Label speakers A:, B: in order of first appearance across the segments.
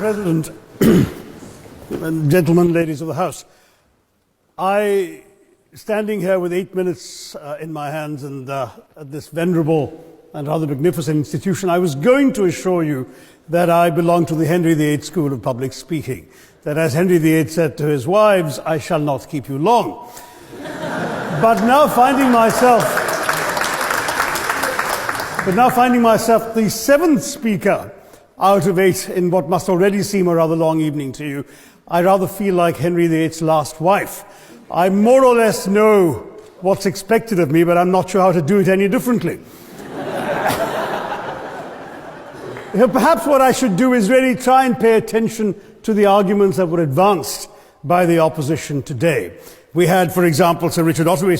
A: President, and gentlemen, ladies of the House, standing here with 8 minutes in my hands and at this venerable and rather magnificent institution, I was going to assure you that I belong to the Henry VIII School of Public Speaking, that as Henry VIII said to his wives, I shall not keep you long. But now finding myself the seventh speaker out of 8 in what must already seem a rather long evening to you, I rather feel like Henry VIII's last wife. I more or less know what's expected of me, but I'm not sure how to do it any differently. Perhaps what I should do is really try and pay attention to the arguments that were advanced by the opposition today. We had, for example, Sir Richard Ottaway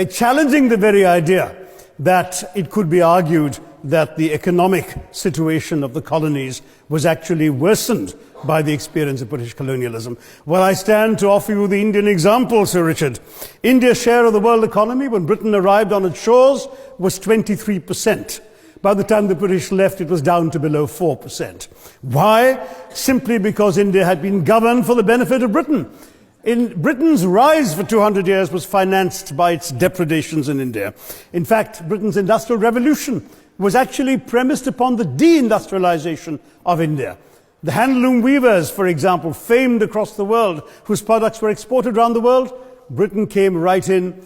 A: challenging the very idea that it could be argued that the economic situation of the colonies was actually worsened by the experience of British colonialism. Well, I stand to offer you the Indian example, Sir Richard. India's share of the world economy when Britain arrived on its shores was 23%. By the time the British left, it was down to below 4%. Why? Simply because India had been governed for the benefit of Britain. Britain's rise for 200 years was financed by its depredations in India. In fact, Britain's industrial revolution was actually premised upon the deindustrialization of India. The handloom weavers, for example, famed across the world, whose products were exported around the world, Britain came right in.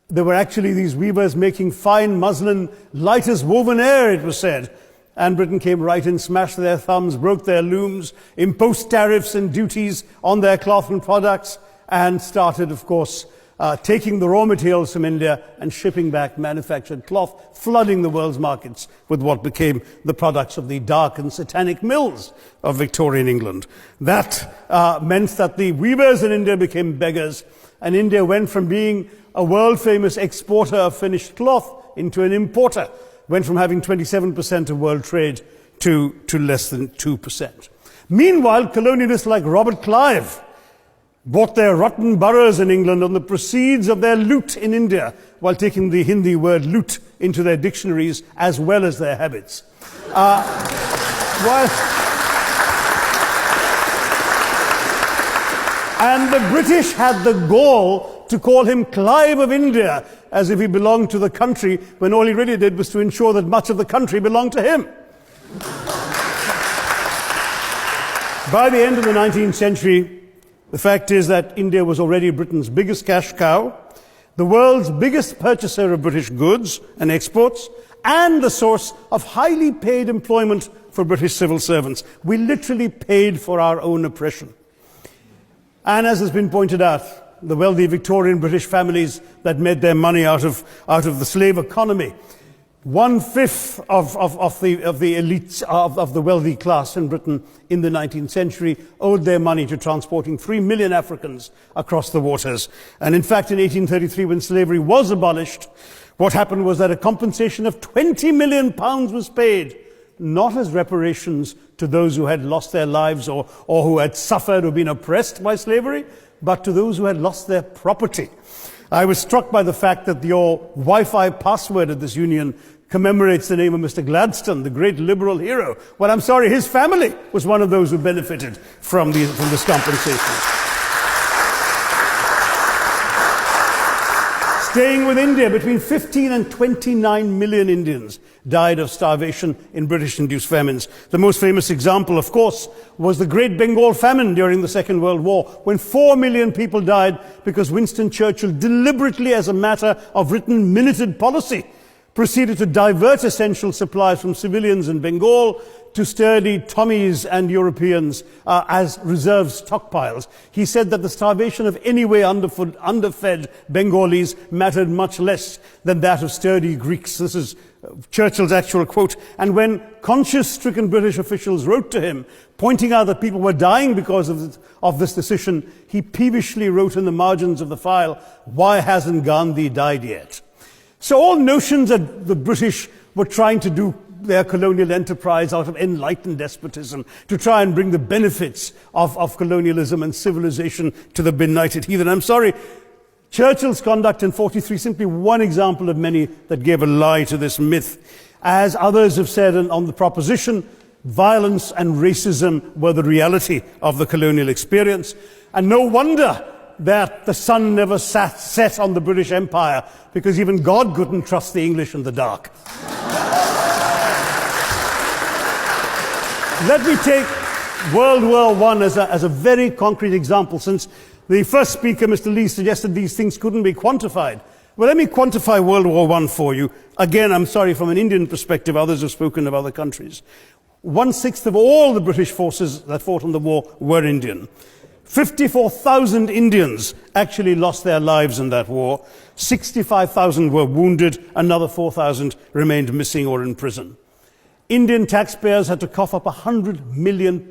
A: There were actually these weavers making fine muslin, light as woven air, it was said. And Britain came right in, smashed their thumbs, broke their looms, imposed tariffs and duties on their cloth and products, and started, of course, taking the raw materials from India and shipping back manufactured cloth, flooding the world's markets with what became the products of the dark and satanic mills of Victorian England. That meant that the weavers in India became beggars, and India went from being a world-famous exporter of finished cloth into an importer, went from having 27% of world trade to less than 2%. Meanwhile, colonialists like Robert Clive bought their rotten boroughs in England on the proceeds of their loot in India, while taking the Hindi word loot into their dictionaries as well as their habits. And the British had the gall to call him Clive of India, as if he belonged to the country, when all he really did was to ensure that much of the country belonged to him. By the end of the 19th century, the fact is that India was already Britain's biggest cash cow, the world's biggest purchaser of British goods and exports, and the source of highly paid employment for British civil servants. We literally paid for our own oppression. And as has been pointed out, the wealthy Victorian British families that made their money out of the slave economy, 1/5 of the elites of the wealthy class in Britain in the 19th century owed their money to transporting 3 million Africans across the waters. And in fact, in 1833, when slavery was abolished, what happened was that a compensation of £20 million was paid, not as reparations to those who had lost their lives or who had suffered or been oppressed by slavery, but to those who had lost their property. I was struck by the fact that your Wi-Fi password at this union commemorates the name of Mr. Gladstone, the great liberal hero. Well, I'm sorry, his family was one of those who benefited from this compensation. Staying with India, between 15 and 29 million Indians died of starvation in British-induced famines. The most famous example, of course, was the Great Bengal Famine during the Second World War, when 4 million people died because Winston Churchill deliberately, as a matter of written minuted policy, proceeded to divert essential supplies from civilians in Bengal to sturdy Tommies and Europeans as reserve stockpiles. He said that the starvation of anyway underfed Bengalis mattered much less than that of sturdy Greeks. This is Churchill's actual quote. And when conscience-stricken British officials wrote to him, pointing out that people were dying because of this decision, he peevishly wrote in the margins of the file, "Why hasn't Gandhi died yet?" So all notions that the British were trying to do their colonial enterprise out of enlightened despotism, to try and bring the benefits of colonialism and civilization to the benighted heathen. I'm sorry, Churchill's conduct in 43, simply one example of many that gave a lie to this myth. As others have said on the proposition, violence and racism were the reality of the colonial experience. And no wonder that the sun never set on the British Empire, because even God couldn't trust the English in the dark. Let me take World War I as a very concrete example, since the first speaker, Mr. Lee, suggested these things couldn't be quantified. Well, let me quantify World War I for you. Again, I'm sorry, from an Indian perspective, others have spoken of other countries. 1/6 of all the British forces that fought in the war were Indian. 54,000 Indians actually lost their lives in that war. 65,000 were wounded. Another 4,000 remained missing or in prison. Indian taxpayers had to cough up £100 million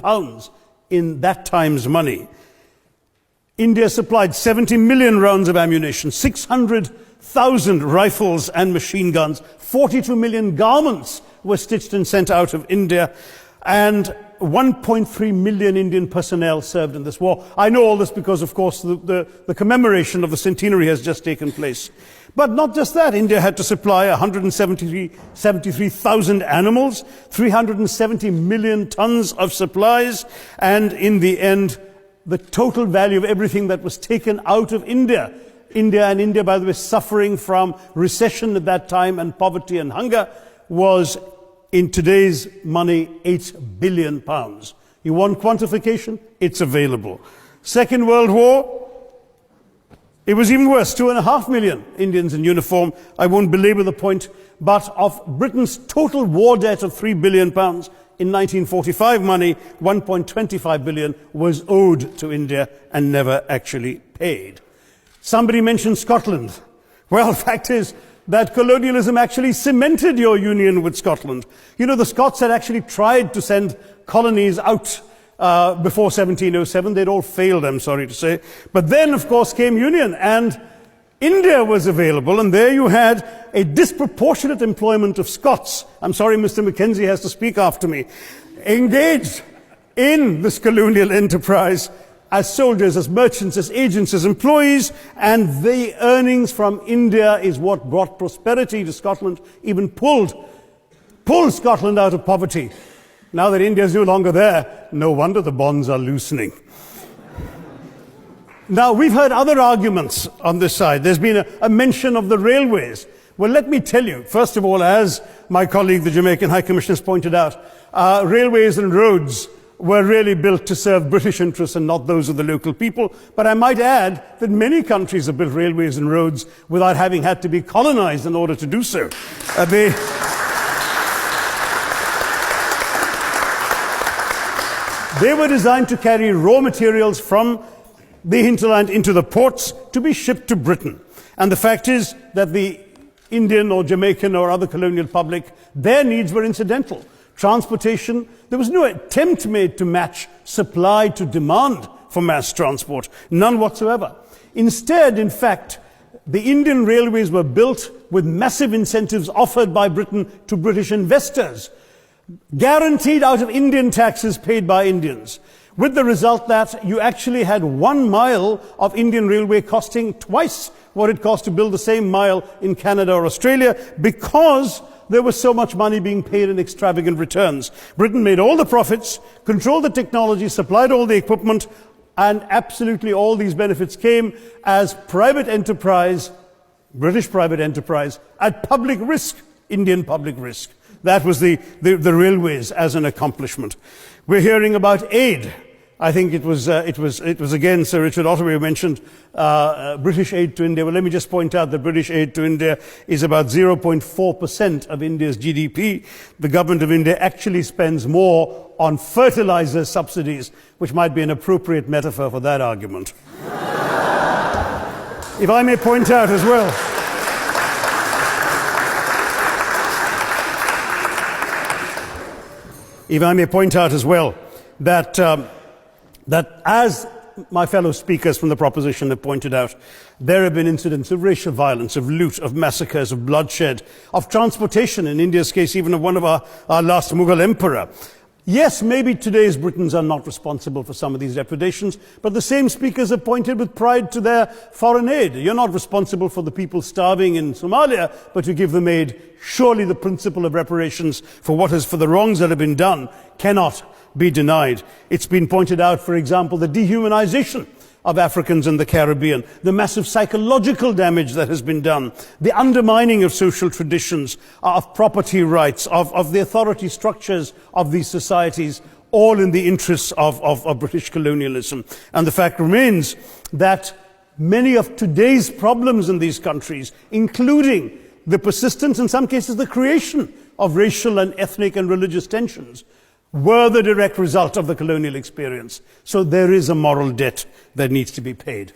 A: in that time's money. India supplied 70 million rounds of ammunition, 600,000 rifles and machine guns, 42 million garments were stitched and sent out of India, and 1.3 million Indian personnel served in this war. I know all this because, of course, the commemoration of the centenary has just taken place. But not just that, India had to supply 173,000 animals, 370 million tons of supplies, and in the end, the total value of everything that was taken out of India, India, by the way, suffering from recession at that time and poverty and hunger, was, in today's money, £8 billion. You want quantification? It's available. Second World War, it was even worse, 2.5 million Indians in uniform. I won't belabor the point, but of Britain's total war debt of £3 billion, in 1945 money, 1.25 billion was owed to India and never actually paid. Somebody mentioned Scotland. Well, the fact is that colonialism actually cemented your union with Scotland. You know, the Scots had actually tried to send colonies out before 1707. They'd all failed, I'm sorry to say. But then, of course, came union, and India was available, and there you had a disproportionate employment of Scots. I'm sorry, Mr. Mackenzie has to speak after me. Engaged in this colonial enterprise as soldiers, as merchants, as agents, as employees, and the earnings from India is what brought prosperity to Scotland, even pulled Scotland out of poverty. Now that India is no longer there, no wonder the bonds are loosening. Now, we've heard other arguments on this side. There's been a mention of the railways. Well, let me tell you, first of all, as my colleague, the Jamaican High Commissioner, has pointed out, railways and roads were really built to serve British interests and not those of the local people. But I might add that many countries have built railways and roads without having had to be colonized in order to do so. They were designed to carry raw materials from the hinterland into the ports to be shipped to Britain. And the fact is that the Indian or Jamaican or other colonial public, their needs were incidental. Transportation, there was no attempt made to match supply to demand for mass transport, none whatsoever. Instead, in fact, the Indian railways were built with massive incentives offered by Britain to British investors, guaranteed out of Indian taxes paid by Indians, with the result that you actually had 1 mile of Indian railway costing twice what it cost to build the same mile in Canada or Australia, because there was so much money being paid in extravagant returns. Britain made all the profits, controlled the technology, supplied all the equipment, and absolutely all these benefits came as private enterprise, British private enterprise, at public risk, Indian public risk. That was the railways as an accomplishment. We're hearing about aid. I think it was again Sir Richard Ottaway who mentioned British aid to India. Well, let me just point out that British aid to India is about 0.4% of India's GDP. The government of India actually spends more on fertilizer subsidies, which might be an appropriate metaphor for that argument. If I may point out as well, that as my fellow speakers from the proposition have pointed out, there have been incidents of racial violence, of loot, of massacres, of bloodshed, of transportation, in India's case even of one of our last Mughal emperor. Yes, maybe today's Britons are not responsible for some of these depredations, but the same speakers have pointed with pride to their foreign aid. You're not responsible for the people starving in Somalia, but you give them aid. Surely the principle of reparations for the wrongs that have been done cannot be denied. It's been pointed out, for example, the dehumanization of Africans in the Caribbean, the massive psychological damage that has been done, the undermining of social traditions, of property rights, of the authority structures of these societies, all in the interests of British colonialism. And the fact remains that many of today's problems in these countries, including the persistence, in some cases the creation of racial and ethnic and religious tensions, were the direct result of the colonial experience. So there is a moral debt that needs to be paid.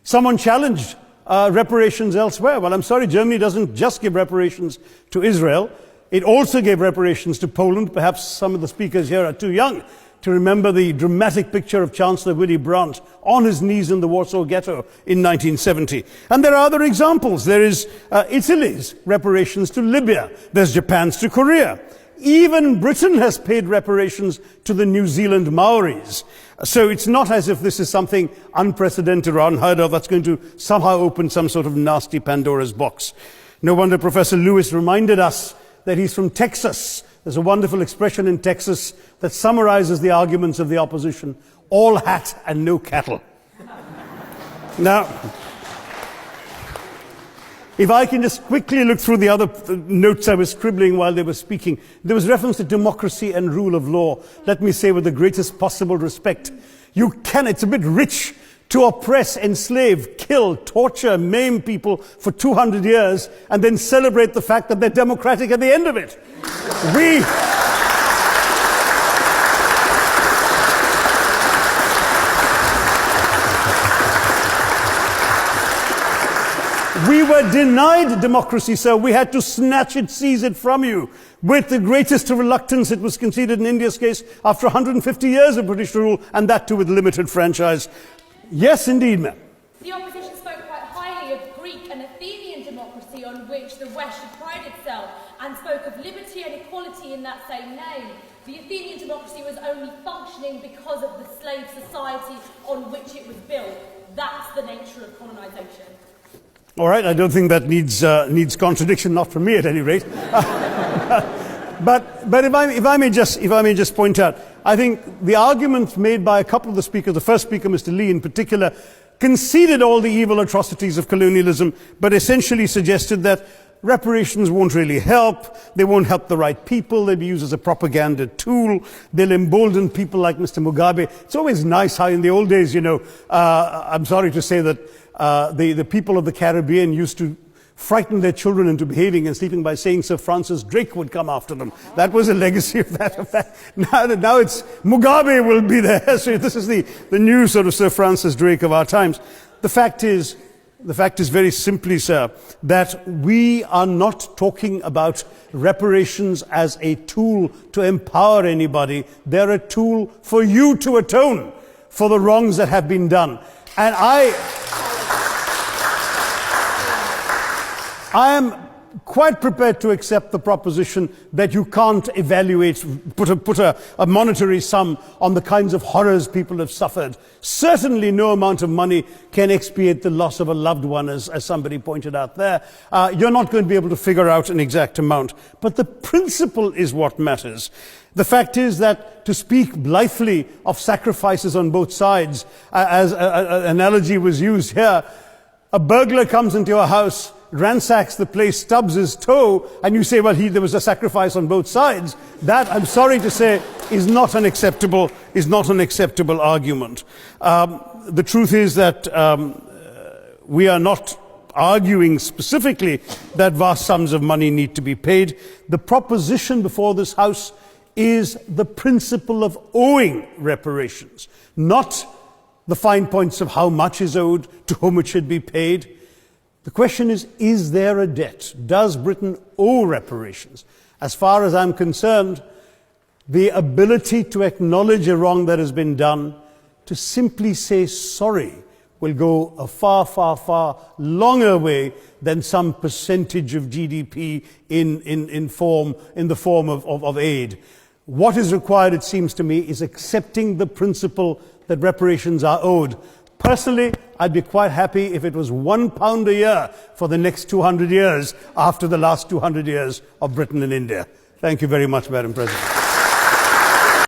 A: Someone challenged reparations elsewhere. Well, I'm sorry, Germany doesn't just give reparations to Israel. It also gave reparations to Poland. Perhaps some of the speakers here are too young to remember the dramatic picture of Chancellor Willy Brandt on his knees in the Warsaw Ghetto in 1970. And there are other examples. There is Italy's reparations to Libya. There's Japan's to Korea. Even Britain has paid reparations to the New Zealand Maoris. So it's not as if this is something unprecedented or unheard of that's going to somehow open some sort of nasty Pandora's box. No wonder Professor Lewis reminded us that he's from Texas. There's a wonderful expression in Texas that summarizes the arguments of the opposition: all hat and no cattle. Now, if I can just quickly look through the other notes I was scribbling while they were speaking. There was reference to democracy and rule of law. Let me say with the greatest possible respect, it's a bit rich to oppress, enslave, kill, torture, maim people for 200 years and then celebrate the fact that they're democratic at the end of it. We were denied democracy, sir. We had to snatch it, seize it from you. With the greatest reluctance, it was conceded in India's case after 150 years of British rule, and that too with limited franchise. Yes, indeed, ma'am.
B: The opposition spoke quite highly of Greek and Athenian democracy on which the West should pride itself, and spoke of liberty and equality in that same name. The Athenian democracy was only functioning because of the slave society on which it was built. That's the nature of colonisation.
A: All right, I don't think that needs contradiction, not from me at any rate. But if I may just point out, I think the argument made by a couple of the speakers, the first speaker, Mr. Lee in particular, conceded all the evil atrocities of colonialism, but essentially suggested that reparations won't really help. They won't help the right people. They'll be used as a propaganda tool. They'll embolden people like Mr. Mugabe. It's always nice how in the old days, I'm sorry to say that the people of the Caribbean used to frighten their children into behaving and sleeping by saying Sir Francis Drake would come after them. That was a legacy of that. Now it's Mugabe will be there. So this is the new sort of Sir Francis Drake of our times. The fact is very simply, sir, that we are not talking about reparations as a tool to empower anybody. They're a tool for you to atone for the wrongs that have been done. And I am quite prepared to accept the proposition that you can't put a monetary sum on the kinds of horrors people have suffered. Certainly no amount of money can expiate the loss of a loved one, as somebody pointed out there. You're not going to be able to figure out an exact amount. But the principle is what matters. The fact is that to speak blithely of sacrifices on both sides, as an analogy was used here, a burglar comes into your house, ransacks the place, stubs his toe, and you say, well, there was a sacrifice on both sides. That, I'm sorry to say, is not an acceptable argument. The truth is that we are not arguing specifically that vast sums of money need to be paid. The proposition before this House is the principle of owing reparations, not the fine points of how much is owed, to whom it should be paid. The question is there a debt? Does Britain owe reparations? As far as I'm concerned, the ability to acknowledge a wrong that has been done, to simply say sorry, will go a far, far, far longer way than some percentage of GDP in the form of aid. What is required, it seems to me, is accepting the principle that reparations are owed. Personally, I'd be quite happy if it was £1 a year for the next 200 years after the last 200 years of Britain and India. Thank you very much, Madam President.